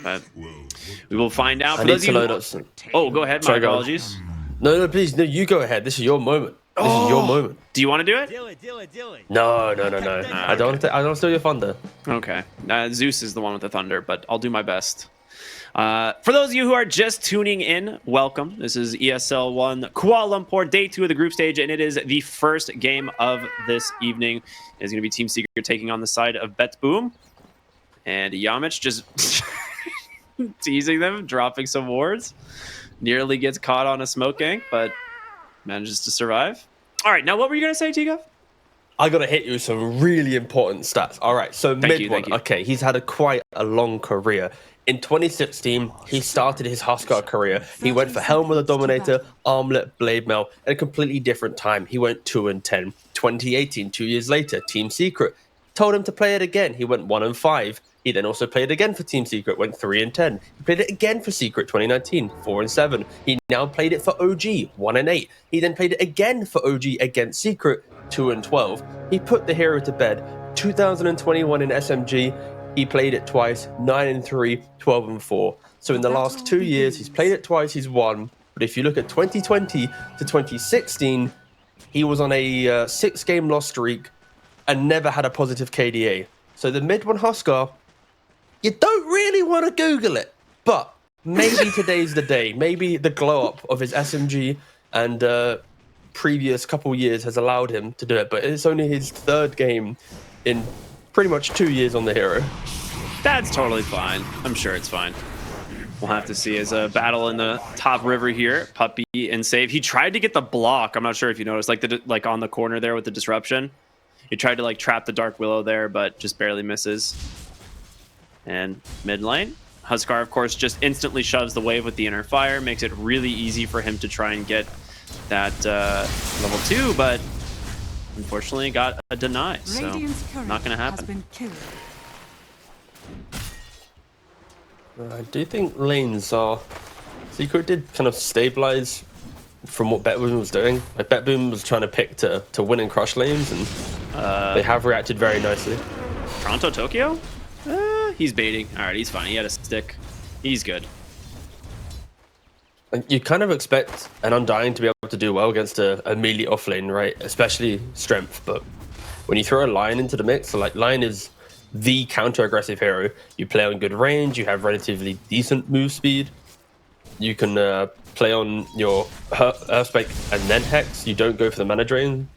But we will find out. I need to load up some... Oh, go ahead. My apologies. No, please. No, you go ahead. This is your moment. This is your moment. Do you want to do it? Do it. No. I don't steal your thunder. Okay. Zeus is the one with the thunder, but I'll do my best. For those of you who are just tuning in, welcome. This is ESL One Kuala Lumpur, day 2 of the group stage, and it is the first game of this evening. It's going to be Team Secret taking on the side of BetBoom. And Yamich just teasing them, dropping some wards. Nearly gets caught on a smoke gank, but manages to survive. All right, now what were you going to say, Tiga? I got to hit you with some really important stats. All right, so Thank mid one. you. Okay, he's had quite a long career. In 2016, he started his Huskar career. He went for Helm of the Dominator, Armlet, Blade Mail, at a completely different time. He went 2-10. 2018, 2 years later, Team Secret told him to play it again. He went 1-5. He then also played again for Team Secret, went 3-10. He played it again for Secret 2019, 4-7. He now played it for OG, 1-8. He then played it again for OG against Secret, 2-12. He put the hero to bed. 2021 in SMG, he played it twice, 9-3, 12-4. So in the last 2 years, he's played it twice, he's won. But if you look at 2020 to 2016, he was on a 6-game loss streak and never had a positive KDA. So the mid one Huskar, you don't really want to Google it, but maybe today's the day. Maybe the glow up of his SMG and previous couple years has allowed him to do it, but it's only his 3rd game in pretty much 2 years on the hero. That's totally fine. I'm sure it's fine. We'll have to see as a battle in the top river here. Puppey and Save. He tried to get the block. I'm not sure if you noticed, like on the corner there with the disruption. He tried to like trap the Dark Willow there, but just barely misses. And mid lane, Huskar, of course, just instantly shoves the wave with the inner fire, makes it really easy for him to try and get that level 2, but unfortunately got a deny, so not going to happen. I do think lanes are... Secret did kind of stabilize from what BetBoom was doing. Like BetBoom was trying to pick to win and crush lanes, and they have reacted very nicely. Toronto, Tokyo? He's baiting. All right, he's fine. He had a stick. He's good. You kind of expect an Undying to be able to do well against a melee offlane, right? Especially strength. But when you throw a Lion into the mix, so like Lion is the counter-aggressive hero. You play on good range. You have relatively decent move speed. You can play on your Earthspike and then Hex. You don't go for the mana drain.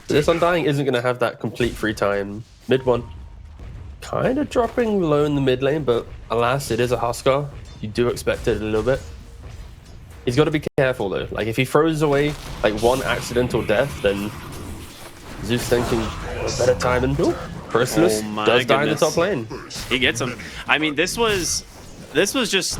So this Undying isn't going to have that complete free time. Mid one. Kind of dropping low in the mid lane, but alas, it is a Huskar. You do expect it a little bit. He's got to be careful though. Like if he throws away like one accidental death, then Zeus thinking a better time, and Chrysalis does die in the top lane. He gets him. I mean, this was just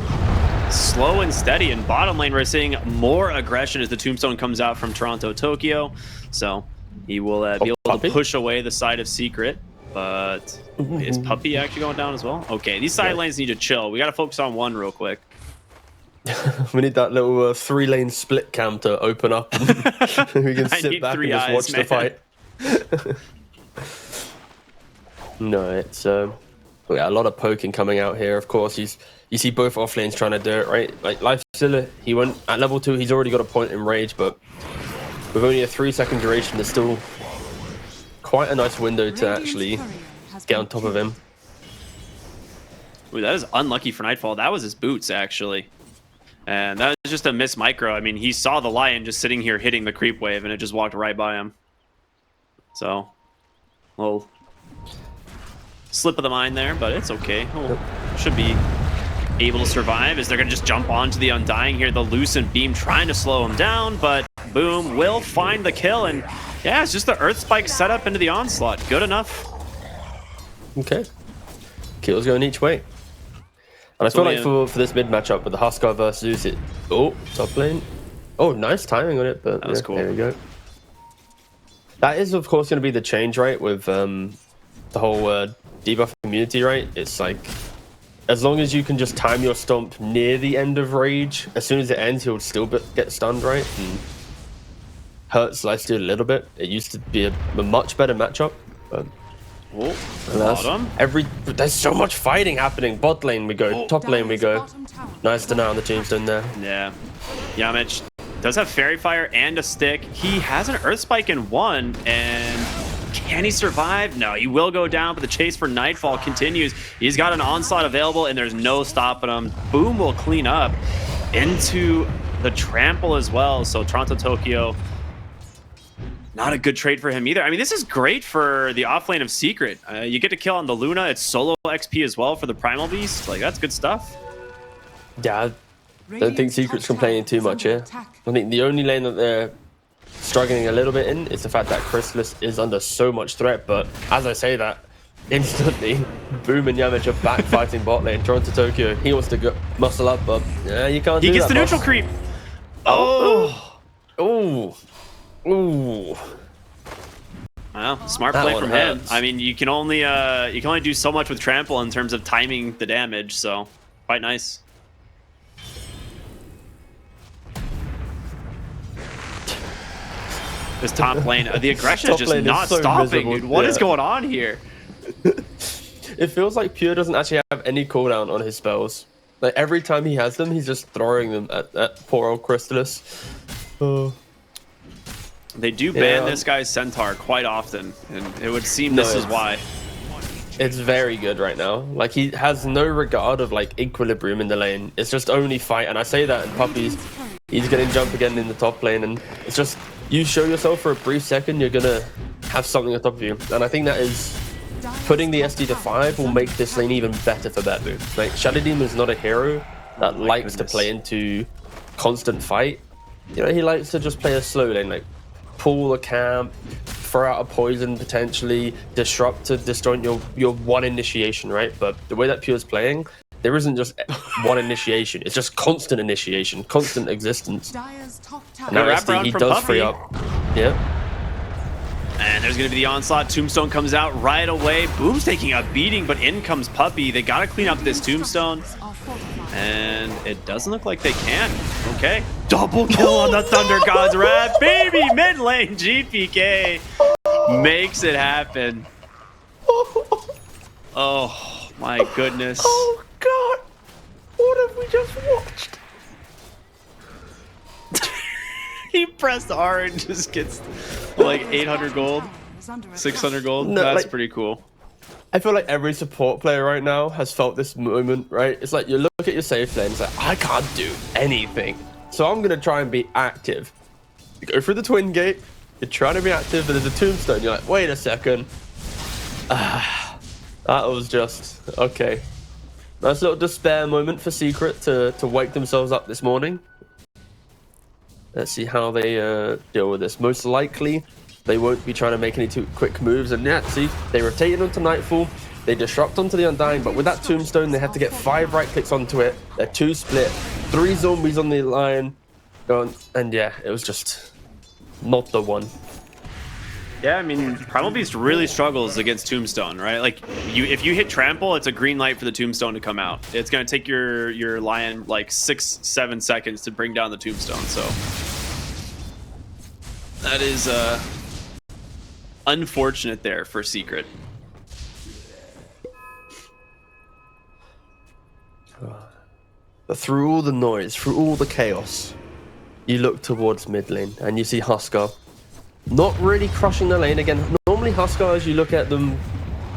slow and steady. In bottom lane, we're seeing more aggression as the Tombstone comes out from Toronto, Tokyo. So he will be able to push away the side of Secret. But is Puppey actually going down as well? Okay, these side lanes need to chill. We got to focus on one real quick. We need that little 3-lane split cam to open up. And we can sit back and just watch the fight. No, it's yeah, a lot of poking coming out here. Of course, you see both off lanes trying to do it, right? Like Lifestealer, he went at level 2. He's already got a point in rage, but with only a 3-second duration, there's still quite a nice window to actually get on top of him. Ooh, that is unlucky for Nightfall. That was his boots, actually. And that was just a miss micro. I mean, he saw the Lion just sitting here hitting the creep wave, and it just walked right by him. So, little slip of the mind there, but it's okay. Should be able to survive as they're going to just jump onto the Undying here. The Lucent Beam trying to slow him down, but Boom will find the kill. And yeah, it's just the Earth Spike setup into the onslaught. Good enough. Okay. Kills going each way. And I feel like for this mid matchup with the Huskar versus Zeus, top lane. Oh, nice timing on it, but that was cool. There we go. That is, of course, going to be the change, right, with the whole debuff community, right? It's like, as long as you can just time your stomp near the end of rage, as soon as it ends, he'll still get stunned, right? And hurts Lifesteal a little bit. It used to be a much better matchup, but Oh, bottom. There's so much fighting happening. Bot lane we go, top lane we go. Nice deny on the tombstone there. Yeah. Yamich does have Fairy Fire and a stick. He has an Earth Spike in one, and can he survive? No, he will go down, but the chase for Nightfall continues. He's got an onslaught available, and there's no stopping him. Boom will clean up into the trample as well. So Toronto Tokyo, not a good trade for him either. I mean, this is great for the off lane of Secret. You get to kill on the Luna. It's solo XP as well for the Primal Beast. Like, that's good stuff. Yeah, I don't think Secret's complaining too much here. I think the only lane that they're struggling a little bit in is the fact that Chrysalis is under so much threat. But as I say that, instantly, Boom and Yamich are back fighting bot lane. Toronto Tokyo, he wants to go muscle up, but yeah, you can't do that. He gets the neutral creep. Oh. Oh. Ooh. Well, smart play from him. I mean, you can only do so much with trample in terms of timing the damage, so quite nice. This top lane, the aggression is just not stopping, dude. What is going on here? It feels like Pure doesn't actually have any cooldown on his spells. Like every time he has them, he's just throwing them at poor old Chrysalis. Oh. They do ban this guy's Centaur quite often, and it would seem this is why. It's very good right now. Like, he has no regard of, like, equilibrium in the lane. It's just only fight, and I say that in puppies. He's getting jump again in the top lane, and it's just, you show yourself for a brief second, you're gonna have something on top of you. And I think that is, putting the SD to 5 will make this lane even better for BetBoom. Like, Shadow Demon is not a hero that likes to play into constant fight. You know, he likes to just play a slow lane, like, pull a camp, throw out a poison potentially, disrupt to disjoint your one initiation, right? But the way that Pure's playing, there isn't just one initiation. It's just constant initiation, constant existence. Now SD, he does free up. Yeah. And there's going to be the onslaught. Tombstone comes out right away. Boom's taking a beating, but in comes Puppey. They got to clean up this Tombstone. And it doesn't look like they can. Okay. Double kill on the Thunder God's Wrath. Baby, mid lane GPK makes it happen. Oh, my goodness. Oh, God. What have we just watched? He pressed R and just gets like 800 gold, 600 gold. No, that's like, pretty cool. I feel like every support player right now has felt this moment, right? It's like you look at your safe lane, it's like, I can't do anything. So I'm going to try and be active. You go through the twin gate, you're trying to be active, but there's a tombstone. You're like, wait a second. That was just, okay. Nice little despair moment for Secret to wake themselves up this morning. Let's see how they deal with this. Most likely, they won't be trying to make any too quick moves. And yeah, see, they rotate it onto Nightfall. They disrupt onto the Undying. But with that Tombstone, they have to get 5 right clicks onto it. They're 2 split. 3 zombies on the line. And yeah, it was just not the one. Yeah, I mean, Primal Beast really struggles against Tombstone, right? Like, if you hit Trample, it's a green light for the Tombstone to come out. It's going to take your Lion like 6-7 seconds to bring down the Tombstone, so that is unfortunate there for Secret. But through all the noise, through all the chaos, you look towards mid lane and you see Huskar not really crushing the lane again. Normally Huskar, as you look at them,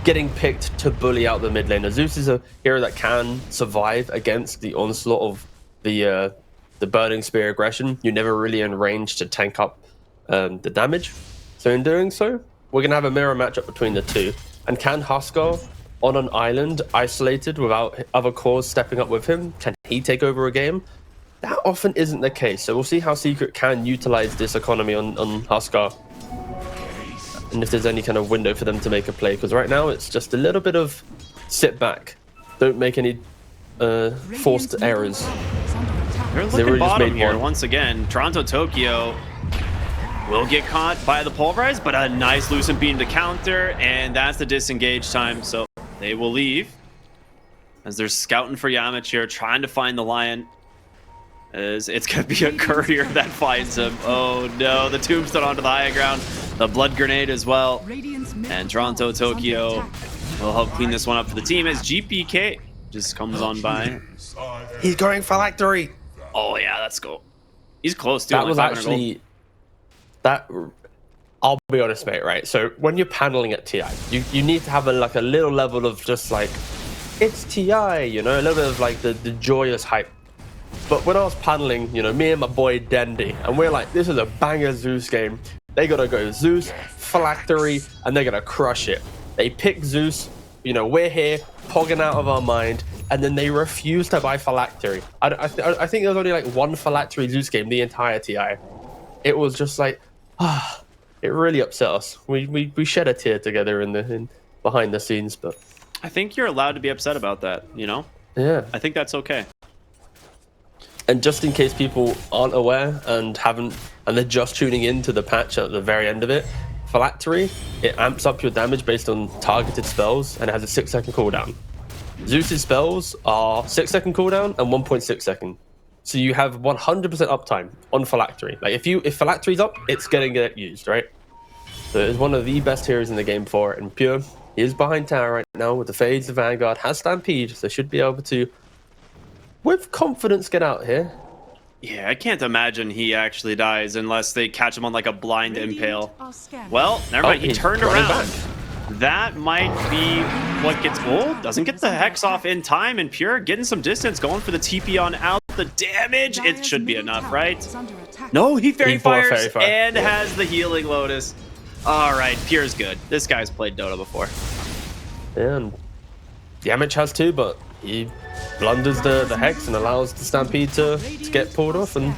getting picked to bully out the mid lane. Zeus is a hero that can survive against the onslaught of the Burning Spear aggression. You're never really in range to tank up the damage. So in doing so, we're going to have a mirror matchup between the two. And can Huskar, on an island, isolated without other cores stepping up with him, can he take over a game? That often isn't the case. So we'll see how Secret can utilize this economy on Huskar. And if there's any kind of window for them to make a play. Because right now, it's just a little bit of sit back. Don't make any forced errors. They're looking bottom here once again. Toronto Tokyo will get caught by the Pulverize, but a nice Lucent Beam to counter, and that's the disengage time, so they will leave. As they're scouting for Yamich here, trying to find the Lion. As it's going to be a courier that finds him. Oh no, the Tombstone onto the high ground. the blood grenade as well. And Toronto Tokyo will help clean this one up for the team as GPK just comes on by. He's going phylactery. Oh yeah, let's go. He's close too. That was actually that. I'll be honest, mate. Right. So when you're paneling at TI, you need to have a little level of just like it's TI, you know, a little bit of like the joyous hype. But when I was paneling, you know, me and my boy Dandy, and we're like, this is a banger Zeus game. They gotta go Zeus, phylactery, and they're gonna crush it. They pick Zeus. You know, we're here, pogging out of our mind, and then they refuse to buy phylactery. I think there was only like one phylactery Zeus game the entire TI. It was just like, it really upset us. We shed a tear together in behind the scenes, but I think you're allowed to be upset about that, you know? Yeah. I think that's okay. And just in case people aren't aware and they're just tuning in to the patch at the very end of it, phylactery, it amps up your damage based on targeted spells and it has a 6-second cooldown. Zeus's spells are 6-second cooldown and 1.6 second. So you have 100% uptime on phylactery. Like if phylactery's up, it's gonna get used, right? So it's one of the best heroes in the game for it. And Pure, he is behind tower right now with the Fades, the Vanguard, has Stampede, so should be able to, with confidence, get out here. Yeah, I can't imagine he actually dies unless they catch him on like a blind impale. Well, never mind, he turned around. Back. That might be what gets... Oh, doesn't get the Hex off in time, and Pure getting some distance, going for the TP on out. The damage, it should be enough, right? No, he fairy fires and has the healing Lotus. All right, Pure's good. This guy's played Dota before. And Yamich has too, but he blunders the Hex and allows the Stampede to get pulled off. And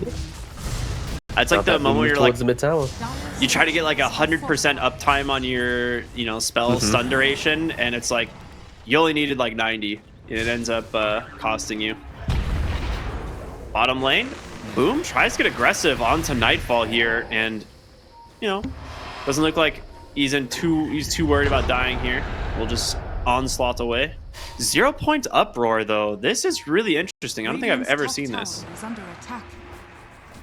it's like the moment where you're like, the mid tower. You try to get like 100% uptime on your, spell stun duration, and it's like you only needed like 90, and it ends up costing you. Bottom lane, Boom tries to get aggressive onto Nightfall here, and doesn't look like he's too worried about dying here. We'll just onslaught away. 0 point uproar though. This is really interesting. I don't think I've ever seen this.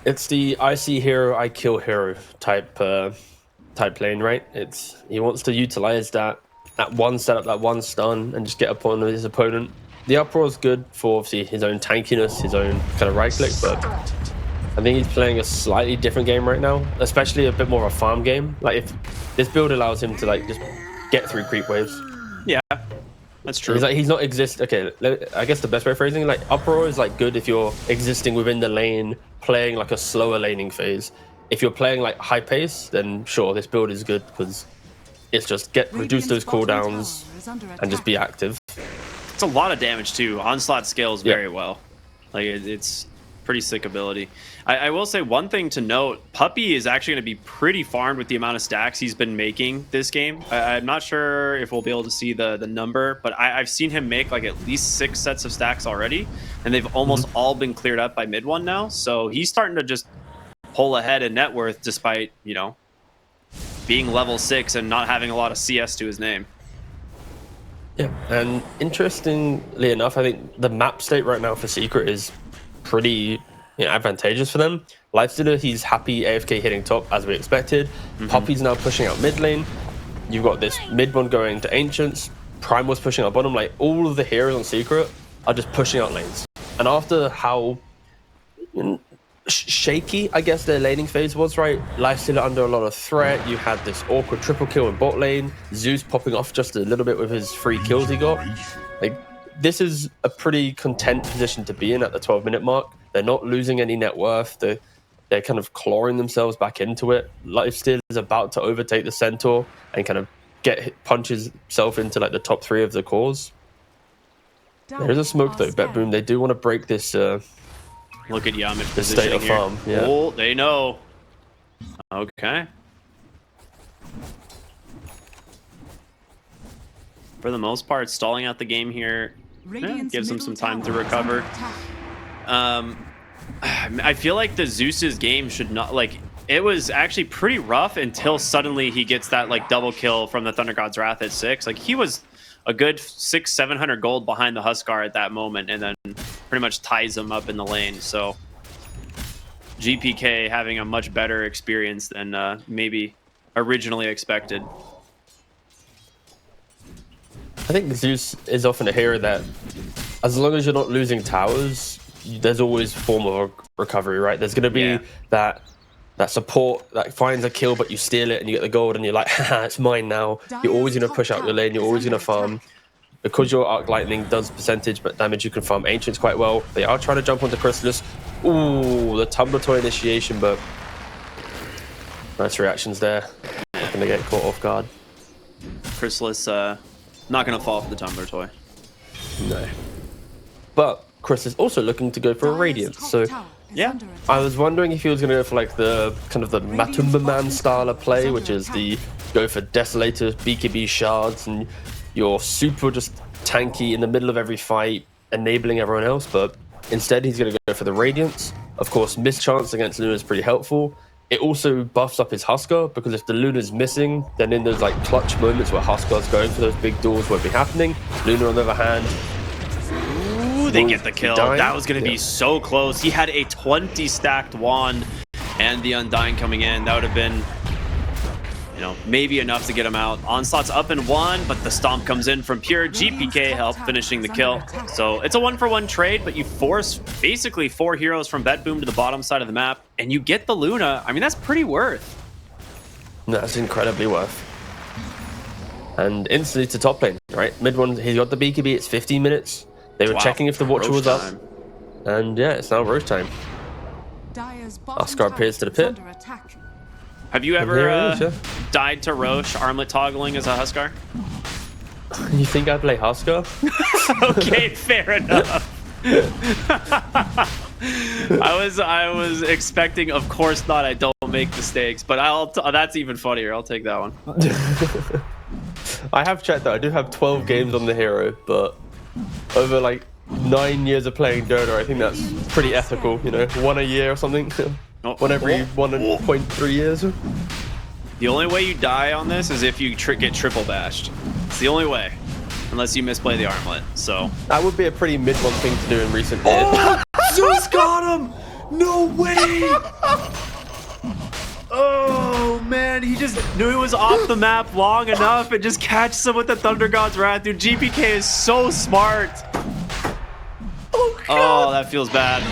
It's the I see hero, I kill hero type lane, right? He wants to utilize that one setup, that one stun, and just get upon his opponent. The uproar is good for obviously his own tankiness, his own kind of right click, but I think he's playing a slightly different game right now, especially a bit more of a farm game. Like if this build allows him to like just get through creep waves. Yeah, that's true. He's not exist. Okay, I guess the best way of phrasing like uproar is like good if you're existing within the lane, playing like a slower laning phase. If you're playing like high pace, then sure, this build is good because it's just reduce those cooldowns and just be active. It's a lot of damage too. Onslaught scales very well. Like it's pretty sick ability. I will say one thing to note, Puppy is actually going to be pretty farmed with the amount of stacks he's been making this game. I'm not sure if we'll be able to see the number, but I've seen him make like at least 6 sets of stacks already, and they've almost all been cleared up by mid one now. So he's starting to just pull ahead in net worth despite, being level 6 and not having a lot of CS to his name. Yeah, and interestingly enough, I think the map state right now for Secret is pretty advantageous for them. Lifestealer, he's happy AFK hitting top as we expected. Poppy's now pushing out mid lane. You've got this mid one going to Ancients. Primal's pushing out bottom. Like all of the heroes on Secret are just pushing out lanes. And after how shaky, I guess, their laning phase was, right? Lifestealer under a lot of threat. You had this awkward triple kill in bot lane. Zeus popping off just a little bit with his 3 kills he got. Like, this is a pretty content position to be in at the 12-minute mark. They're not losing any net worth. They're kind of clawing themselves back into it. Lifestealer is about to overtake the Centaur and kind of punches himself into like the top 3 of the cores. There's a smoke though, BetBoom. They do want to break this. Look at Yamich the state of here. farm. Yeah. Oh, they know. Okay. For the most part, stalling out the game here gives them some time to recover. I feel like the Zeus's game should not it was actually pretty rough until suddenly he gets that like double kill from the Thunder God's Wrath at 6. Like he was a good 600-700 gold behind the Huskar at that moment, and then pretty much ties him up in the lane. So GPK having a much better experience than maybe originally expected. I think Zeus is often a hero that, as long as you're not losing towers, there's always a form of recovery, right? There's going to be that support that finds a kill, but you steal it and you get the gold, and you're like, haha, it's mine now. You're always going to push out your lane. You're always going to farm. Because your Arc Lightning does percentage but damage, you can farm Ancients quite well. They are trying to jump onto Chrysalis. Ooh, the Tumbler Toy initiation, but nice reactions there. Not going to get caught off guard. Chrysalis not going to fall for the Tumbler Toy. No. But Chris is also looking to go for a Radiance, so yeah. I was wondering if he was going to go for like the kind of the Matumba Man style of play, which is the go for Desolators, BKB shards, and you're super just tanky in the middle of every fight, enabling everyone else. But instead, he's going to go for the Radiance. Of course, mischance against Luna is pretty helpful. It also buffs up his Huskar, because if the Luna's missing, then in those like clutch moments where Huskar's going for those big doors won't be happening. Luna, on the other hand, ooh, they get the kill. That was going to be so close. He had a 20 stacked wand and the Undying coming in. That would have been, you know, maybe enough to get him out. Onslaught's up in one, but the stomp comes in from Pure. GPK help finishing the kill. So it's a 1-for-1 trade, but you force basically 4 heroes from BetBoom to the bottom side of the map, and you get the Luna. I mean, that's pretty worth. That's incredibly worth. And instantly to top lane, right? Mid one, he's got the BKB, it's 15 minutes. They were checking if the Watcher was up. And yeah, it's now Roche time. Huskar appears to the pit. Have you ever died to Roche armlet toggling as a Huskar? You think I play Huskar? Okay, fair enough. I was expecting, of course not, I don't make mistakes, but that's even funnier. I'll take that one. I have checked though. I do have 12 games on the hero, but over like 9 years of playing Dota, I think that's pretty ethical, you know, 1 a year or something. One every 1.3 years. The only way you die on this is if you get triple bashed. It's the only way, unless you misplay the armlet. So that would be a pretty mid-one thing to do in recent years. Oh, Zeus got him! No way! Oh man, he just knew he was off the map long enough and just catches him with the Thunder God's Wrath. Dude, GPK is so smart. Oh, that feels bad.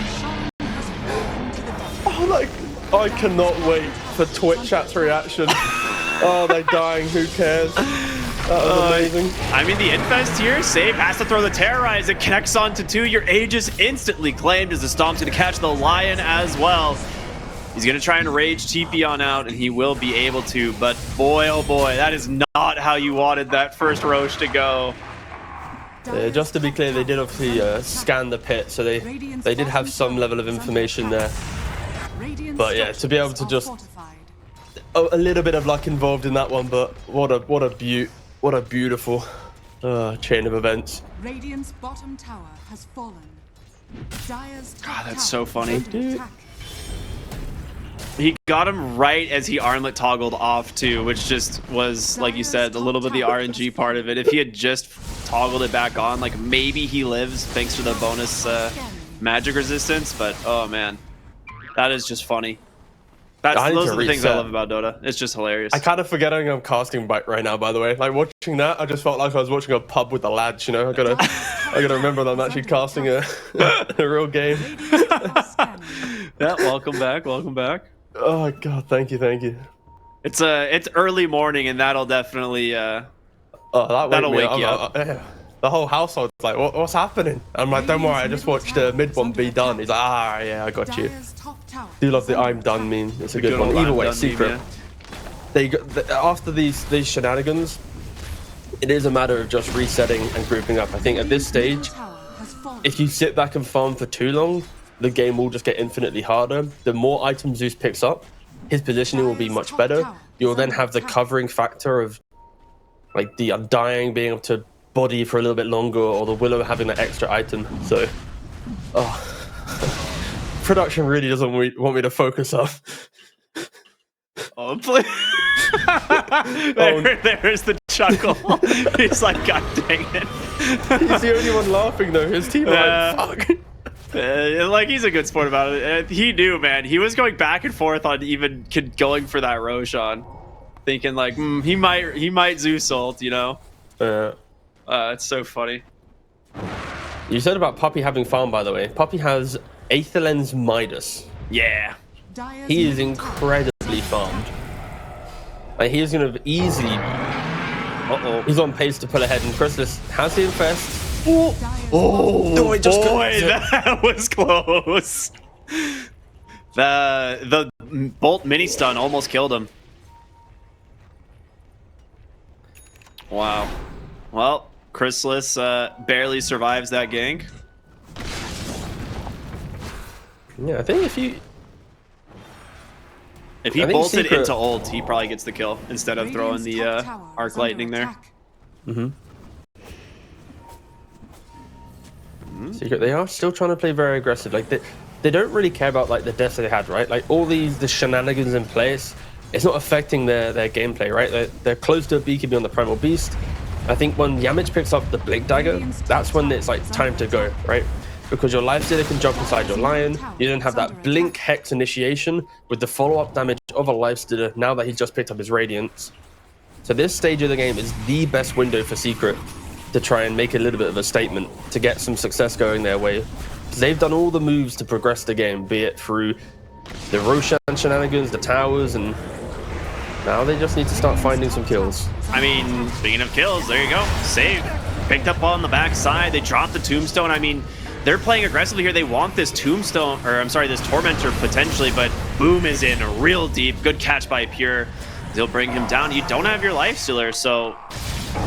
Oh, like, I cannot wait for Twitch chat's reaction. Oh, they're dying. Who cares? That was amazing. I mean, the Infest here, Save has to throw the Terrorize. It connects onto 2. Your Aegis instantly claimed as the Stomp's going to catch the Lion as well. He's going to try and Rage TP on out, and he will be able to. But boy, oh boy, that is not how you wanted that first Roche to go. Just to be clear, they did obviously scan the pit, so they did have some level of information there. But yeah, to be able to just a little bit of luck involved in that one, but what a beautiful chain of events. Radiant's bottom tower has fallen. God, that's so funny. He got him right as he armlet toggled off too, which just was, like you said, a little bit of the RNG part of it. If he had just toggled it back on, like maybe he lives thanks to the bonus magic resistance, but oh man, that is just funny. Those are the things I love about Dota. It's just hilarious. I kind of forgetting I'm casting right now, by the way. Like watching that, I just felt like I was watching a pub with the lads, you know? I gotta remember that I'm actually casting a real game. Yeah, welcome back, welcome back. Oh god, thank you. It's early morning, and that'll definitely that'll wake you up. The whole household's like, what's happening? I'm like, don't worry, I just watched mid one be done. He's like, yeah, I got you. Do love the I'm done meme. It's a good one. Either way, secret. After these shenanigans, it is a matter of just resetting and grouping up. I think at this stage, if you sit back and farm for too long, the game will just get infinitely harder. The more items Zeus picks up, his positioning will be much better. You'll then have the covering factor of like the Undying being able to body for a little bit longer, or the Willow having that extra item. So, production really doesn't want me to focus up. Oh, please. There's the chuckle. He's like, God dang it. He's the only one laughing though. His team are like, fuck. Like, he's a good sport about it. He knew, man. He was going back and forth on even going for that Roshan. thinking like he might Zeus ult, you know. Uh, It's so funny. you said about Puppy having farm, by the way. Puppy has Aether Lens Midas. Yeah. Dire's He is middle tower incredibly farmed. Like, he is going to easily... He's on pace to pull ahead, and Chrysalis has the infest. Dire's Oh No, it just boy, couldn't- that was close. The bolt mini stun almost killed him. Wow. Well, Chrysalis barely survives that gank. Yeah, I think if he I think bolted Secret- into ult, he probably gets the kill instead of throwing Radiant's the top tower is arc under lightning there. attack. Secret, they are still trying to play very aggressive. Like, they don't really care about like the deaths they had, right? Like, all the shenanigans in place, it's not affecting their gameplay, right? They're close to a BKB on the Primal Beast. I think when Yamich picks up the Blink Dagger, that's when it's like time to go, right? Because your Life Stealer can jump inside your Lion. You don't have that Blink Hex initiation with the follow-up damage of a Life Stealer now that he's just picked up his Radiance. So this stage of the game is the best window for Secret to try and make a little bit of a statement, to get some success going their way. They've done all the moves to progress the game, be it through the Roshan shenanigans, the towers, and now they just need to start finding some kills. I mean, speaking of kills, there you go. Save. Picked up on the backside. They dropped the Tombstone. I mean, they're playing aggressively here. They want this Tombstone, or I'm sorry, this Tormentor potentially, but Boom is in real deep. Good catch by Pure. They'll bring him down. You don't have your Life Stealer, so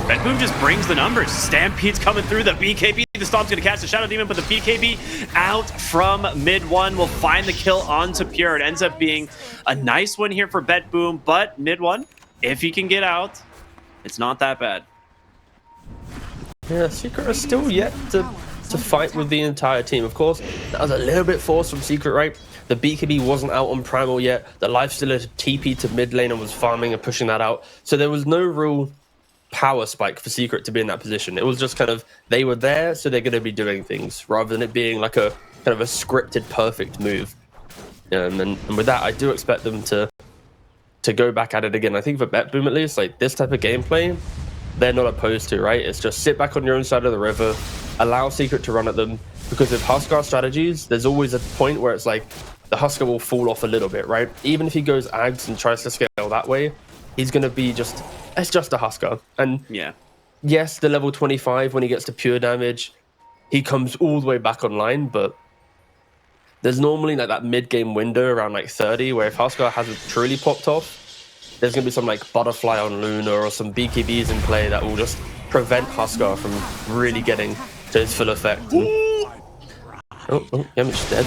BetBoom just brings the numbers. Stampede's coming through. The BKB, the Stomp's going to catch the Shadow Demon, but the BKB out from mid one will find the kill onto Pure. It ends up being a nice one here for BetBoom, but mid one, if he can get out, it's not that bad. Yeah, Secret are still yet to fight with the entire team. Of course, that was a little bit forced from Secret, right? The BKB wasn't out on Primal yet. The Life Stealer TP to mid lane and was farming and pushing that out. So there was no real power spike for Secret to be in that position. It was just kind of, they were there, so they're going to be doing things, rather than it being like a kind of a scripted perfect move. And with that, I do expect them to go back at it again. I think for BetBoom, at least, like this type of gameplay, they're not opposed to, right? It's just sit back on your own side of the river, allow Secret to run at them, because with Huskar strategies, there's always a point where it's like the Huskar will fall off a little bit, right? Even if he goes Ags and tries to scale that way, he's going to be just, it's just a Huskar. And Yeah. yes, the level 25, when he gets to pure damage, he comes all the way back online, but there's normally like that mid-game window around like 30, where if Huskar hasn't truly popped off, there's going to be some like Butterfly on Luna or some BKBs in play that will just prevent Huskar from really getting to his full effect. And... Oh, Yamich's dead.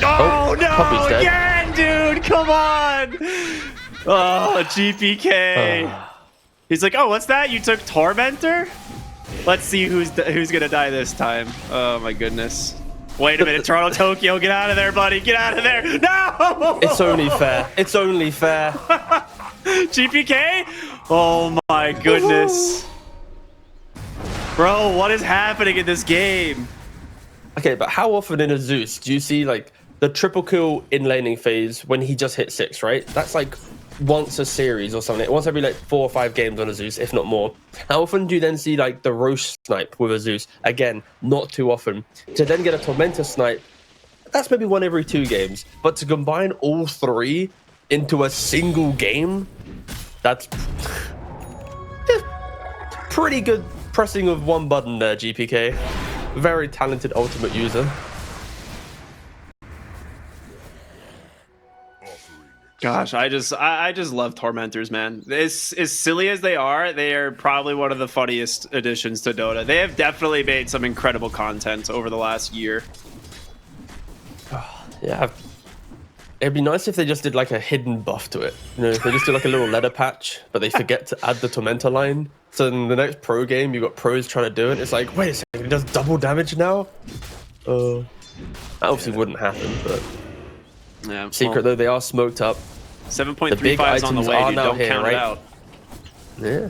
Oh, Puppy's no, dead. again, dude, come on. Oh, GPK. He's like, oh, what's that? You took Tormentor? Let's see who's going to die this time. Oh, my goodness. Wait a minute, Toronto Tokyo, get out of there, buddy. Get out of there. No! It's only fair. It's only fair. GPK? Oh, my goodness. Bro, what is happening in this game? Okay, but how often in a Zeus do you see like the triple kill in laning phase when he just hit 6, right? That's like once a series or something. Once every like 4 or 5 games on a Zeus, if not more. How often do you then see like the Roche snipe with a Zeus? Again, not too often. To then get a Tormentor snipe, that's maybe 1 every 2 games. But to combine all 3 into a single game, that's pretty good pressing of one button there, GPK. Very talented ultimate user. Gosh, I just love Tormentors, man. As silly as they are probably one of the funniest additions to Dota. They have definitely made some incredible content over the last year. Yeah. It'd be nice if they just did like a hidden buff to it. You know, if they just do like a little leather patch, but they forget to add the Tormentor line. So in the next pro game, you've got pros trying to do it. It's like, wait a second, it does double damage now? That obviously wouldn't happen, but... Yeah, Secret, though, they are smoked up. 7.35 is on the way, dude. Don't count it out. Yeah.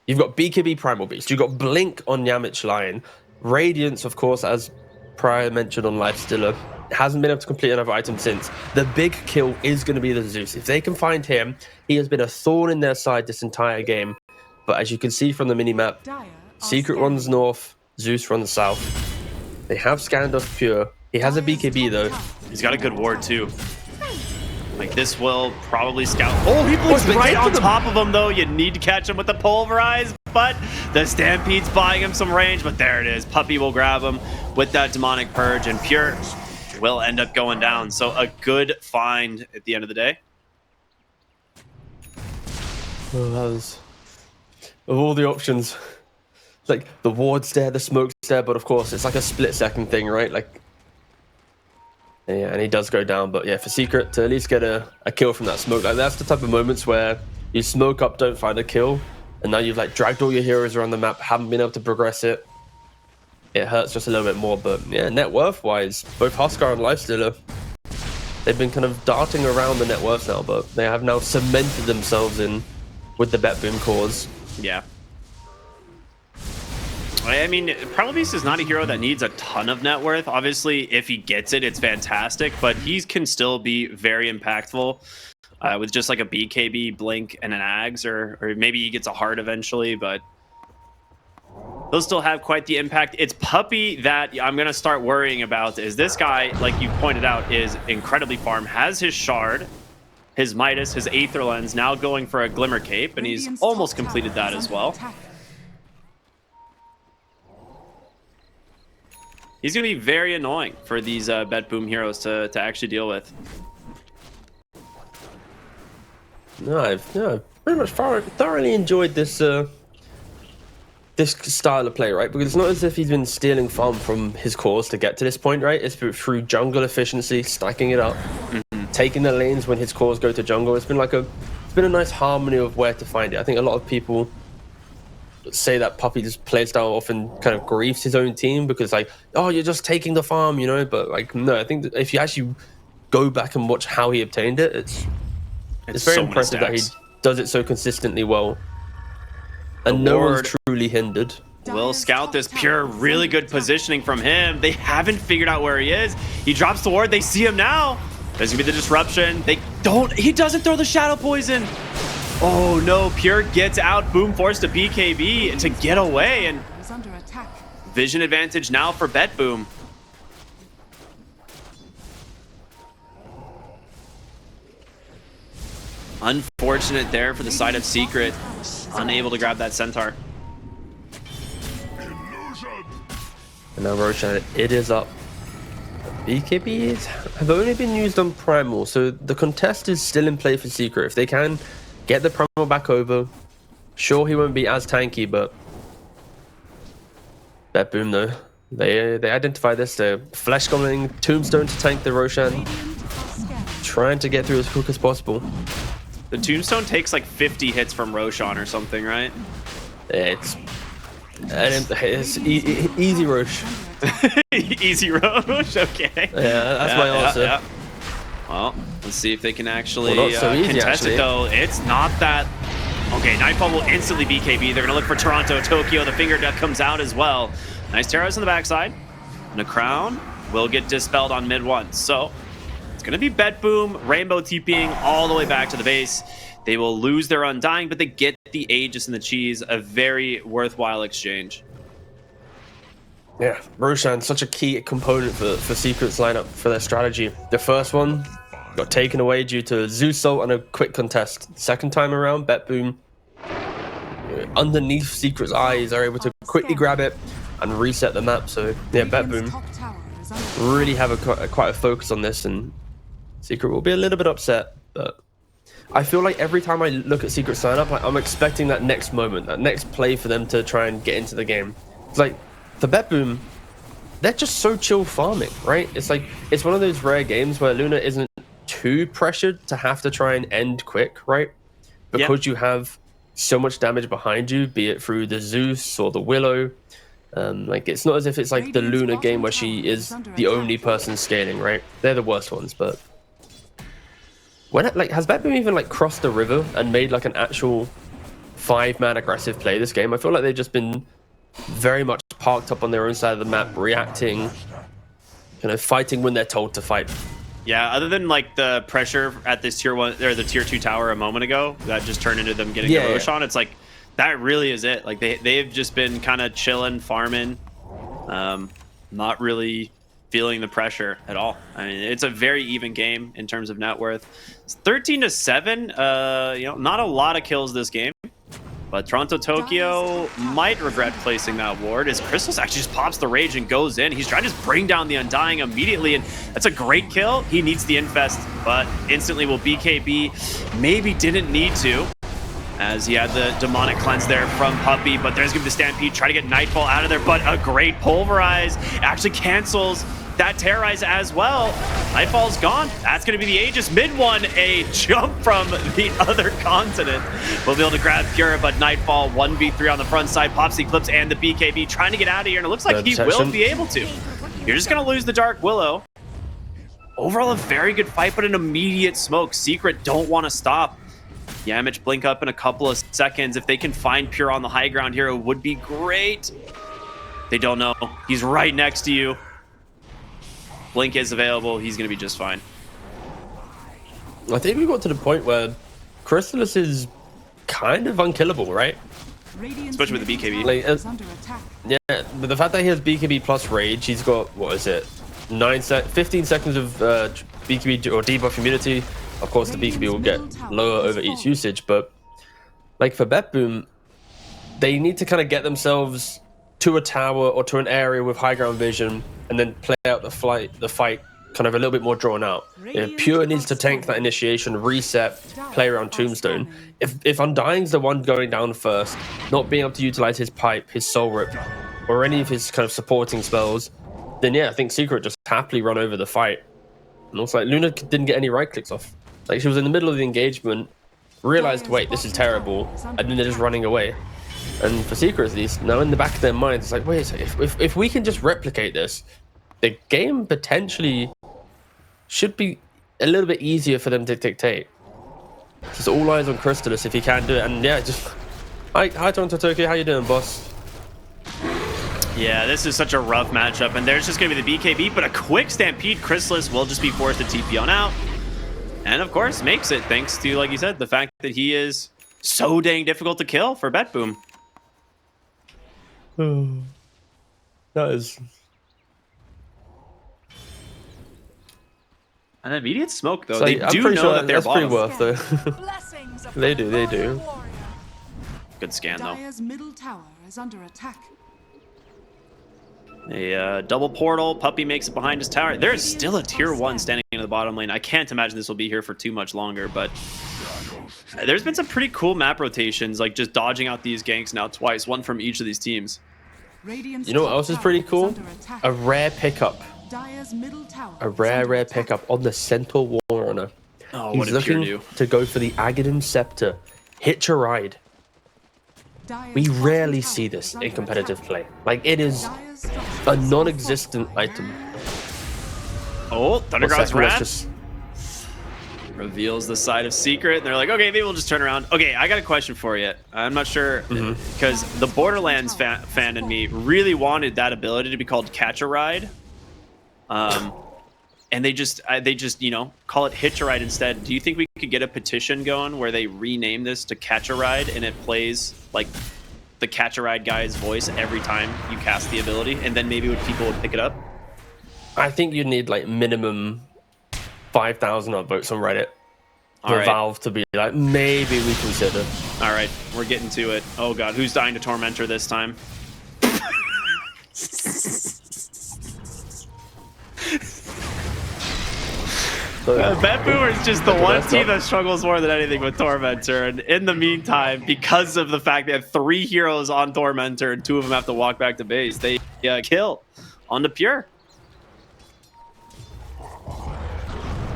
You've got BKB Primal Beast. You've got Blink on Yamich Lion. Radiance, of course, as prior mentioned on Life Stealer. hasn't been able to complete another item since. The big kill is going to be the Zeus. If they can find him, he has been a thorn in their side this entire game. But as you can see from the minimap, Secret runs north, Zeus runs south. They have scanned off Pure. He has a BKB though. He's got a good ward too. Like this will probably scout. Oh, he blinks right on top of him though. You need to catch him with the pulverize, but the Stampede's buying him some range. But there it is. Puppey will grab him with that demonic purge, and Pure will end up going down. So a good find at the end of the day. Oh, that was of all the options. Like the ward's there, the smoke's there, but of course it's like a split-second thing, right? Like. Yeah, and he does go down, but yeah, for Secret to at least get a kill from that smoke, like that's the type of moments where you smoke up, don't find a kill, and now you've like dragged all your heroes around the map, haven't been able to progress it. It hurts just a little bit more, but yeah, net worth wise, both Huskar and Lifestealer, they've been kind of darting around the net worth now, but they have now cemented themselves in with the BetBoom cause. Yeah. I mean, Primal Beast is not a hero that needs a ton of net worth. Obviously, if he gets it, it's fantastic, but he can still be very impactful with just like a BKB, Blink, and an Ags, or maybe he gets a heart eventually, but they'll still have quite the impact. It's Puppey that I'm going to start worrying about. Is this guy, like you pointed out, is incredibly farm, has his Shard, his Midas, his Aether Lens, now going for a Glimmer Cape, and he's almost completed that as well. He's going to be very annoying for these BetBoom heroes to actually deal with. No, I've pretty much thoroughly enjoyed this this style of play, right? Because it's not as if he's been stealing farm from his cores to get to this point, right? It's through jungle efficiency, stacking it up, taking the lanes when his cores go to jungle. It's been a nice harmony of where to find it. I think a lot of people say that Puppey's playstyle often kind of grieves his own team because like, oh, you're just taking the farm, you know, but like, no, I think that if you actually go back and watch how he obtained it, it's very so impressive that he does it so consistently well, and no one's truly hindered. Will scout this. Pure, really good positioning from him. They haven't figured out where he is. He drops the ward. They see him now. There's gonna be the disruption. He doesn't throw the shadow poison. Oh no, Pure gets out. Boom forced to BKB to get away, and vision advantage now for BetBoom. Unfortunate there for the side of Secret. Unable to grab that Centaur. And now Roshan, it is up. BKBs have only been used on Primal, so the contest is still in play for Secret. If they can get the Primal back over, sure, he won't be as tanky, but BetBoom though, they identify this. They're Flesh Goblin, Tombstone to tank the Roshan, trying to get through as quick as possible. The Tombstone takes like 50 hits from Roshan or something, right? It's easy Rosh. Easy Rosh, okay. Yeah, that's my answer. Yeah. Well, let's see if they can actually not so easy, contest it, though. It's not that. Okay, Nightfall will instantly BKB. They're going to look for Toronto, Tokyo. The Finger Death comes out as well. Nice Terras on the backside. And a Crown will get dispelled on mid one. So it's going to be BetBoom, Rainbow TPing all the way back to the base. They will lose their Undying, but they get the Aegis and the Cheese. A very worthwhile exchange. Yeah, Roshan, such a key component for Secret's lineup for their strategy. The first one got taken away due to Zeus ult and a quick contest. Second time around, BetBoom, underneath Secret's eyes, are able to quickly grab it and reset the map. So yeah, BetBoom really have quite a focus on this, and Secret will be a little bit upset, but I feel like every time I look at Secret's lineup, I'm expecting that next moment, that next play for them to try and get into the game. It's like, for BetBoom, they're just so chill farming, right? It's like, it's one of those rare games where Luna isn't too pressured to have to try and end quick, right? Because you have so much damage behind you, be it through the Zeus or the Willow. Like, it's not as if it's like the Luna game where she is the only person scaling, right? They're the worst ones, but has BetBoom even like crossed the river and made like an actual 5-man aggressive play this game? I feel like they've just been very much parked up on their own side of the map, reacting fighting when they're told to fight. Yeah, other than like the pressure at this tier 1 or the tier 2 tower a moment ago that just turned into them getting the Roshan, it's like that really is it. Like they've just been kind of chilling, farming, not really feeling the pressure at all. I mean, it's a very even game in terms of net worth. It's 13-7. You know, not a lot of kills this game. But Toronto Tokyo might regret placing that ward as Crystallis actually just pops the rage and goes in. He's trying to just bring down the Undying immediately, and that's a great kill. He needs the infest, but instantly will BKB. Maybe didn't need to, as he had the demonic cleanse there from Puppey, but there's gonna be the Stampede, try to get Nightfall out of there, but a great Pulverize actually cancels that Terrorize as well. Nightfall's gone. That's going to be the Aegis. Mid one, a jump from the other continent. We'll be able to grab Pura, but Nightfall 1v3 on the front side. Pops the Eclipse and the BKB trying to get out of here, and it looks like he will be able to. You're just going to lose the Dark Willow. Overall, a very good fight, but an immediate smoke. Secret don't want to stop. Yamich blink up in a couple of seconds. If they can find Pure on the high ground here, it would be great. They don't know. He's right next to you. Blink is available. He's going to be just fine. I think we got to the point where Crystallis is kind of unkillable, right? Especially with the BKB. Yeah, but the fact that he has BKB plus Rage, he's got, what is it? 15 seconds of BKB or debuff immunity. Of course, the BKB will get lower over each usage, but like for BetBoom, they need to kind of get themselves to a tower or to an area with high ground vision and then play out the fight kind of a little bit more drawn out. Pure needs to tank that initiation, reset, play around Tombstone. If Undying's the one going down first, not being able to utilize his pipe, his soul rip, or any of his kind of supporting spells, then yeah, I think Secret just happily run over the fight. And also, like, Luna didn't get any right clicks off. Like, she was in the middle of the engagement, realized, wait, this is terrible, and then they're just running away. And for Secret, at least, now in the back of their minds, it's like, wait, if we can just replicate this, the game potentially should be a little bit easier for them to dictate. Just all eyes on Crystallis if he can do it. And yeah, just hi Toronto Tokyo, how you doing, boss? Yeah, this is such a rough matchup, and there's just gonna be the BKB, but a quick Stampede. Crystallis will just be forced to TP on out, and of course makes it thanks to, like you said, the fact that he is so dang difficult to kill for BetBoom. That is. An immediate smoke though. So they I'm do pretty know sure that they're that's pretty bottom. worth though. They do. Good scan though. Dire's middle tower is under attack. A double portal. Puppey makes it behind his tower. There's still a tier 1 standing in the bottom lane. I can't imagine this will be here for too much longer, but there's been some pretty cool map rotations, like just dodging out these ganks now twice, one from each of these teams. You know what else is pretty cool? A rare pickup. A rare pickup on the Centaur Warrunner. Oh, He's what did Pure looking do? to go for the Aghanim Scepter. Hitch a ride. We rarely see this in competitive play. Like, it is a non-existent item. Oh, Thundergod's Wrath Just... reveals the side of Secret, and they're like, okay, maybe we'll just turn around. Okay, I got a question for you. I'm not sure, because the Borderlands fan in me really wanted that ability to be called Catch a Ride. And they just you know, call it Hitch a Ride instead. Do you think we could get a petition going where they rename this to Catch a Ride and it plays like the Catch a Ride guy's voice every time you cast the ability, and then maybe people would pick it up? I think you need like minimum 5,000 votes on Reddit for Valve to be like, maybe we consider. All right, we're getting to it. Oh god, who's dying to Tormentor this time? BetBoom is just the one team that struggles more than anything with Tormentor, and in the meantime, because of the fact they have 3 heroes on Tormentor and 2 of them have to walk back to base, they kill on the Pure.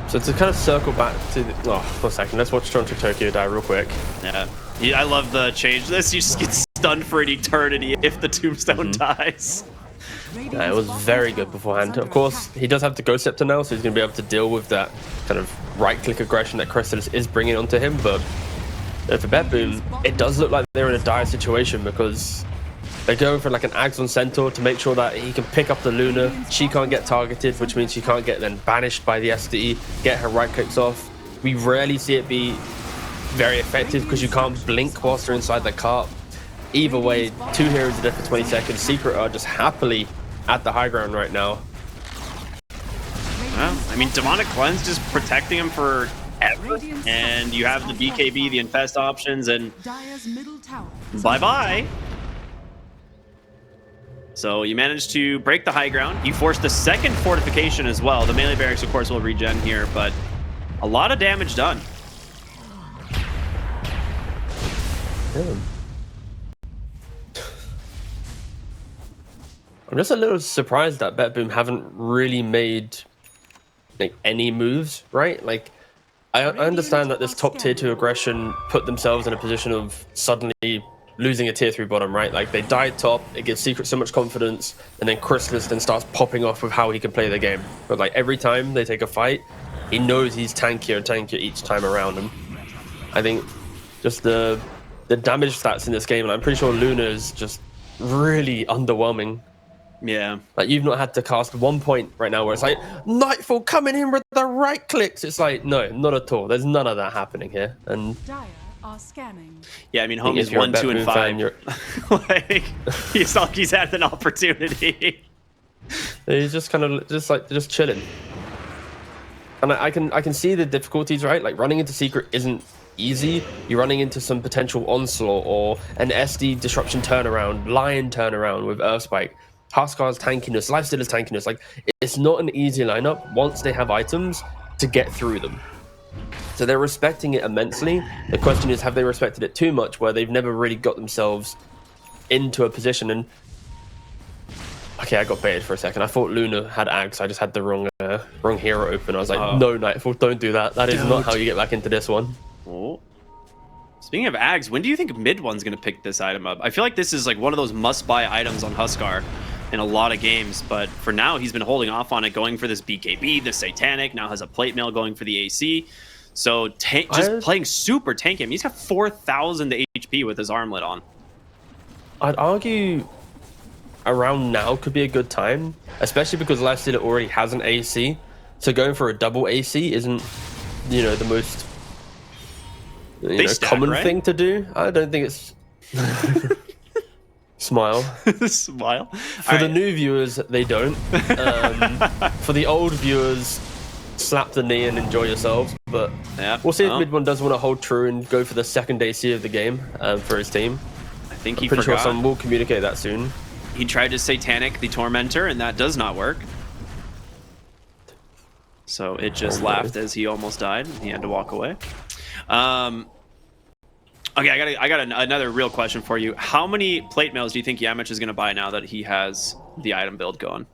So to kind of circle back to the, for a second, let's watch Toronto Tokyo die real quick. Yeah, I love the change. This, you just get stunned for an eternity if the Tombstone dies. It was very good beforehand. Of course, he does have the Ghost Scepter now, so he's going to be able to deal with that kind of right-click aggression that Crystallis is bringing onto him. But for BetBoom, it does look like they're in a dire situation because They're going for like an Ags on Centaur to make sure that he can pick up the Luna. She can't get targeted, which means she can't get then banished by the SDE, get her right clicks off. We rarely see it be very effective because you can't blink whilst you're inside the cart. Either way, 2 heroes are dead for 20 seconds. Secret are just happily at the high ground right now. Well, I mean, Demonic Cleanse just protecting him for ever. And you have the BKB, the Infest options, and bye-bye. So you managed to break the high ground. You forced the second fortification as well. The melee barracks, of course, will regen here, but a lot of damage done. Damn. I'm just a little surprised that BetBoom haven't really made like any moves, right? Like, I understand that this top tier 2 aggression put themselves in a position of suddenly losing a tier 3 bottom, right? Like, they died top, it gives Secret so much confidence, and then Chrysalis then starts popping off with how he can play the game. But like every time they take a fight, he knows he's tankier and tankier each time around him. I think just the damage stats in this game, and I'm pretty sure Luna is just really underwhelming. Yeah. Like, you've not had to cast 1 point right now where it's like, Nightfall coming in with the right clicks. It's like, no, not at all. There's none of that happening here. And are scanning. Yeah, I mean, homie's 1, 2, and 5. Like, he's like he's had an opportunity. He's just kind of just chilling. And I can see the difficulties, right? Like, running into Secret isn't easy. You're running into some potential onslaught or an SD disruption turnaround, Lion turnaround with Earthspike. Huskar's tankiness, Lifestealer's tankiness. Like, it's not an easy lineup once they have items to get through them. So they're respecting it immensely. The question is, have they respected it too much where they've never really got themselves into a position? And okay, I got baited for a second. I thought Luna had Ags. I just had the wrong hero open. I was like, no, Nightfall, don't do that. That is not how you get back into this one. Oh. Speaking of Ags, when do you think mid one's going to pick this item up? I feel like this is like one of those must-buy items on Huskar in a lot of games, but for now he's been holding off on it, going for this BKB, the Satanic, now has a plate mail going for the AC. So just playing super tanky. I mean, he's got 4,000 HP with his armlet on. I'd argue around now could be a good time, especially because Lifestealer already has an AC. So going for a double AC isn't, you know, the most common thing to do. I don't think it's... Smile. Smile. For the new viewers, they don't. For the old viewers, slap the knee and enjoy yourselves. But yeah, we'll see if mid one does want to hold true and go for the second AC of the game for his team. I think I'm pretty sure someone will communicate that soon. He tried to Satanic the Tormentor, and that does not work. So it just laughed as he almost died. He had to walk away. Okay, I got another real question for you. How many plate mails do you think Yamich is going to buy now that he has the item build going?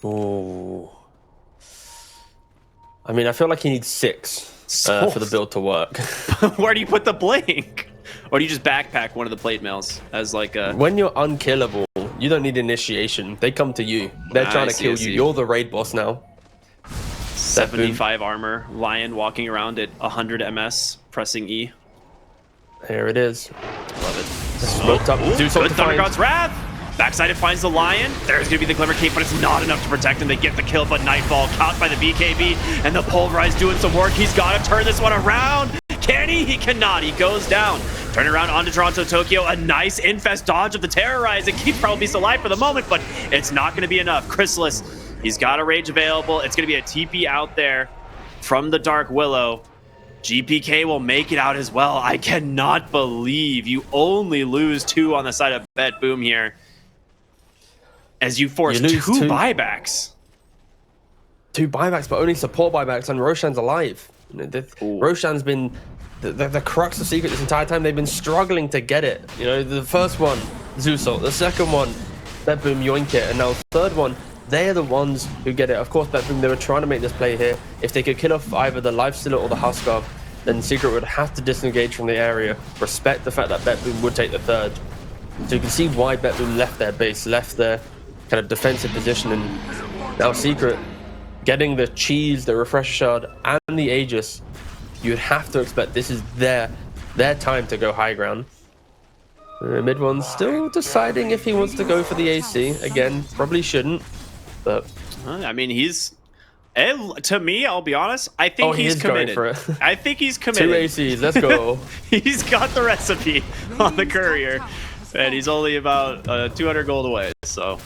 Oh, I mean, I feel like he needs 6 for the build to work. Where do you put the blink? Or do you just backpack one of the plate mails as like a... When you're unkillable, you don't need initiation. They come to you. They're trying to kill you. You're the raid boss now. 75 armor, Lion walking around at 100 MS, pressing E. Here it is. Love it. Smoked up. Good Thunder God's Wrath. Backside it finds the Lion. There's going to be the Glimmer Cape, but it's not enough to protect him. They get the kill, but Nightfall caught by the BKB, and the Pulverize doing some work. He's got to turn this one around. Can he? He cannot. He goes down. Turn around onto Toronto Tokyo. A nice Infest dodge of the Terrorize. It keeps probably alive for the moment, but it's not going to be enough. Chrysalis, he's got a Rage available. It's going to be a TP out there from the Dark Willow. GPK will make it out as well. I cannot believe you only lose 2 on the side of BetBoom here, as you force 2 buybacks. 2 buybacks, but only support buybacks, and Roshan's alive. Roshan's been the crux of Secret this entire time. They've been struggling to get it. You know, the first one, Zeusalt. The second one, BetBoom yoink it, and now the third one, they're the ones who get it. Of course, BetBoom, they were trying to make this play here. If they could kill off either the Lifestealer or the Huskar, then Secret would have to disengage from the area, respect the fact that BetBoom would take the third. So you can see why BetBoom left their base, left their kind of defensive position, and now Secret getting the cheese, the Refresher Shard, and the Aegis. You'd have to expect this is their time to go high ground. Mid one's still deciding if he wants to go for the AC. Again, probably shouldn't, but... I mean, to me, I'll be honest, I think he he's is committed. going for it. I think he's committed. 2 ACs, let's go. He's got the recipe on the courier, and he's only about 200 gold away, so...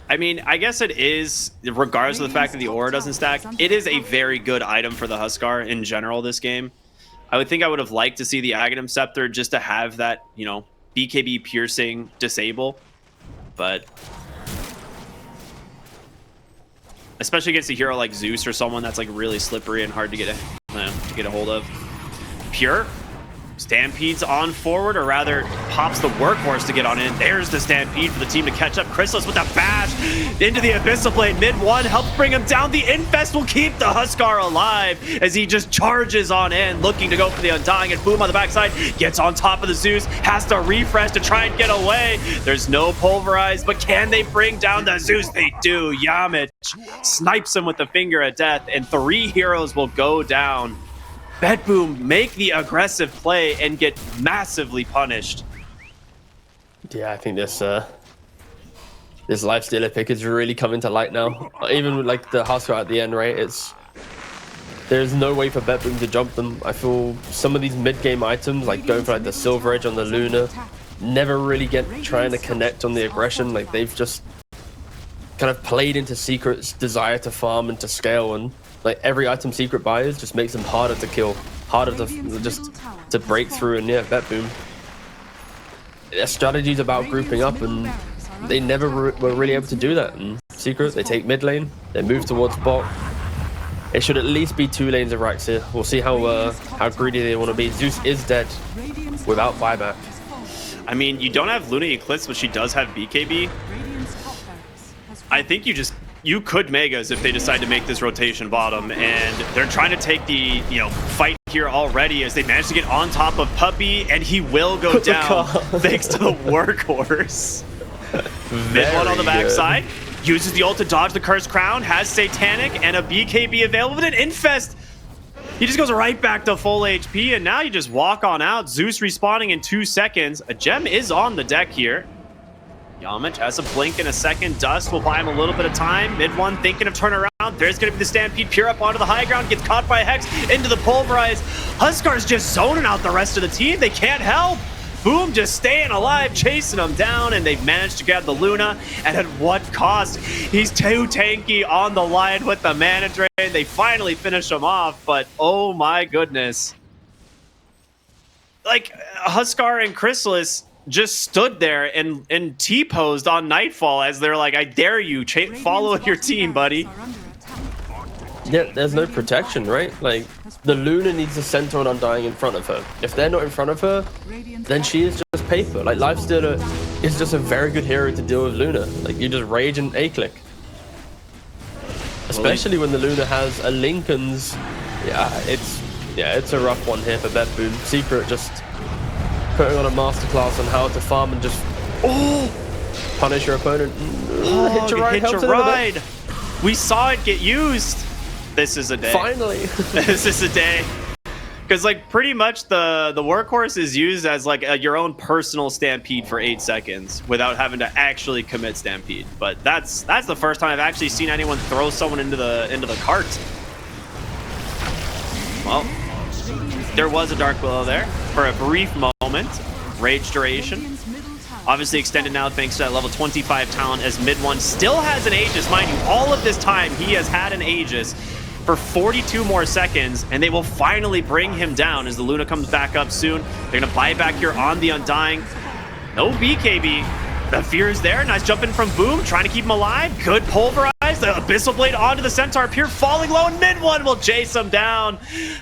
I mean, I guess it is, regardless of the fact that the aura doesn't stack, it is a very good item for the Huskar in general this game. I would think I would have liked to see the Aghanim Scepter just to have that, you know, BKB piercing disable, but especially against a hero like Zeus or someone that's like really slippery and hard to get a hold of. Pure stampedes on forward, or rather pops the workhorse to get on in. There's the stampede for the team to catch up. Chrysalis with a bash into the Abyssal Blade. Mid one helps bring him down. The Infest will keep the Huskar alive as he just charges on in, looking to go for the Undying, and Boom on the backside gets on top of the Zeus, has to refresh to try and get away. There's no pulverize, but can they bring down the Zeus? They do. Yamich snipes him with the Finger of Death, and 3 heroes will go down. BetBoom make the aggressive play and get massively punished. Yeah, I think this lifestealer pick is really coming to light now. Even with like the Huskar at the end, right? There's no way for BetBoom to jump them. I feel some of these mid-game items, like going for like the Silver Edge on the Luna, never really trying to connect on the aggression. Like they've just kind of played into Secret's desire to farm and to scale, and like every item Secret buys just makes them harder to kill, harder to break through. And yeah, BetBoom, their strategy's about grouping up, and they never were really able to do that. And Secret, they take mid lane, they move towards bot. It should at least be 2 lanes of racks here. We'll see how greedy they want to be. Zeus is dead without buyback. I mean, you don't have Luna Eclipse, but she does have BKB. I think you could Megas if they decide to make this rotation bottom, and they're trying to take the fight here already as they manage to get on top of Puppey, and he will go down thanks to the workhorse. Mid one on the backside, uses the ult to dodge the Cursed Crown, has Satanic and a BKB available, but an Infest, he just goes right back to full HP, and now you just walk on out. Zeus respawning in 2 seconds. A gem is on the deck here. Yamich has a blink in a second. Dust will buy him a little bit of time. Mid one thinking of turnaround. There's going to be the Stampede. Pure up onto the high ground. Gets caught by Hex into the Pulverize. Huskar's just zoning out the rest of the team. They can't help. Boom just staying alive, chasing them down, and they've managed to grab the Luna. And at what cost? He's too tanky on the line with the Mana Drain. They finally finish him off, but oh my goodness. Like, Huskar and Chrysalis just stood there and T-posed on Nightfall as they're like, I dare you, follow your team, buddy. Yeah, there's no protection, right? Like, the Luna needs a center on Undying in front of her. If they're not in front of her, then she is just paper. Like, Lifestealer is just a very good hero to deal with Luna. Like, you just rage and A-click. Especially when the Luna has a Lincoln's. Yeah, it's a rough one here for BetBoom. Secret just putting on a masterclass on how to farm and just punish your opponent. Hitch a ride. We saw it get used. This is a day. Finally. This is a day. Because like pretty much the workhorse is used as like your own personal stampede for 8 seconds without having to actually commit stampede. But that's the first time I've actually seen anyone throw someone into the cart. Well, there was a Dark Willow there for a brief moment. Rage duration. Obviously extended now thanks to that level 25 talent, as Mid one still has an Aegis. Mind you, all of this time he has had an Aegis for 42 more seconds, and they will finally bring him down as the Luna comes back up soon. They're going to buy back here on the Undying. No BKB. The fear is there. Nice jump in from Boom, trying to keep him alive. Good pulverize. The Abyssal Blade onto the Centaur. Pure falling low, and Mid one will chase him down.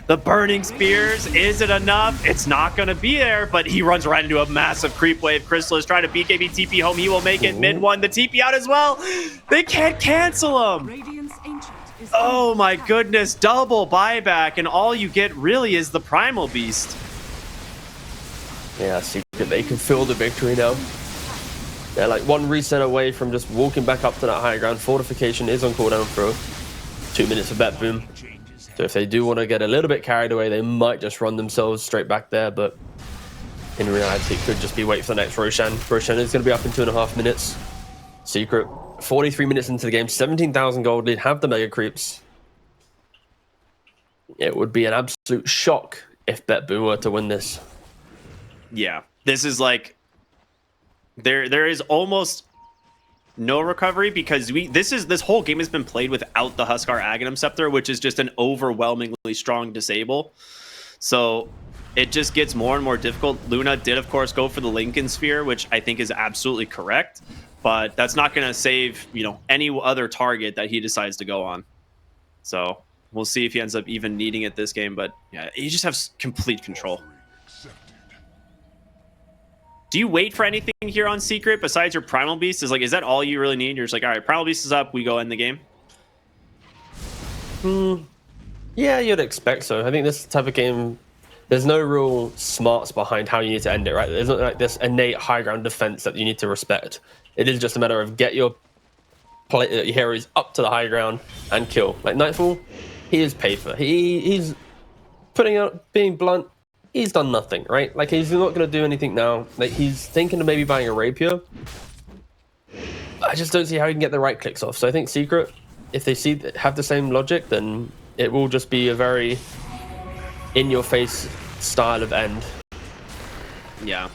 The Burning Spears. Is it enough? It's not going to be there, but he runs right into a massive creep wave. Crystal is trying to BKB TP home. He will make it. Mid one, the TP out as well. They can't cancel him. Oh my goodness. Double buyback, and all you get really is the Primal Beast. Yeah, Secret, they can feel the victory now. They're like one reset away from just walking back up to that high ground. Fortification is on cooldown for 2 minutes of BetBoom. So if they do want to get a little bit carried away, they might just run themselves straight back there. But in reality, it could just be wait for the next Roshan. Roshan is going to be up in 2.5 minutes. Secret, 43 minutes into the game, 17,000 gold lead, have the mega creeps. It would be an absolute shock if BetBoom were to win this. Yeah, this is like there is almost no recovery because this whole game has been played without the Huskar Aghanim Scepter, which is just an overwhelmingly strong disable. So it just gets more and more difficult. Luna did, of course, go for the Lincoln Sphere, which I think is absolutely correct, but that's not going to save, you know, any other target that he decides to go on. So we'll see if he ends up even needing it this game, but yeah, he just has complete control. Do you wait for anything here on Secret besides your Primal Beast? Is that all you really need? You're just like, all right, Primal Beast is up, we go end the game? Yeah, you'd expect so. I think this type of game, there's no real smarts behind how you need to end it, right? There's not like this innate high ground defense that you need to respect. It is just a matter of get your heroes up to the high ground and kill. Like Nightfall, he is paid for. He's putting out, being blunt, he's done nothing, right? Like, he's not going to do anything now. Like, he's thinking of maybe buying a rapier. I just don't see how he can get the right clicks off. So I think Secret, if they have the same logic, then it will just be a very in-your-face style of end. Yeah.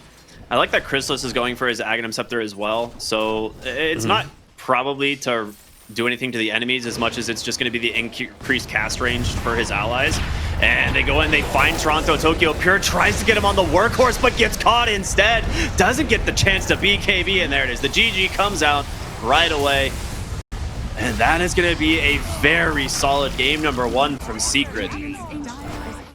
I like that Chrysalis is going for his Aghanim Scepter as well. So it's not probably to do anything to the enemies as much as it's just going to be the increased cast range for his allies. And they go in, they find Toronto. Tokyo Pure tries to get him on the workhorse, but gets caught instead. Doesn't get the chance to BKB, and there it is. The GG comes out right away. And that is going to be a very solid game number 1 from Secret.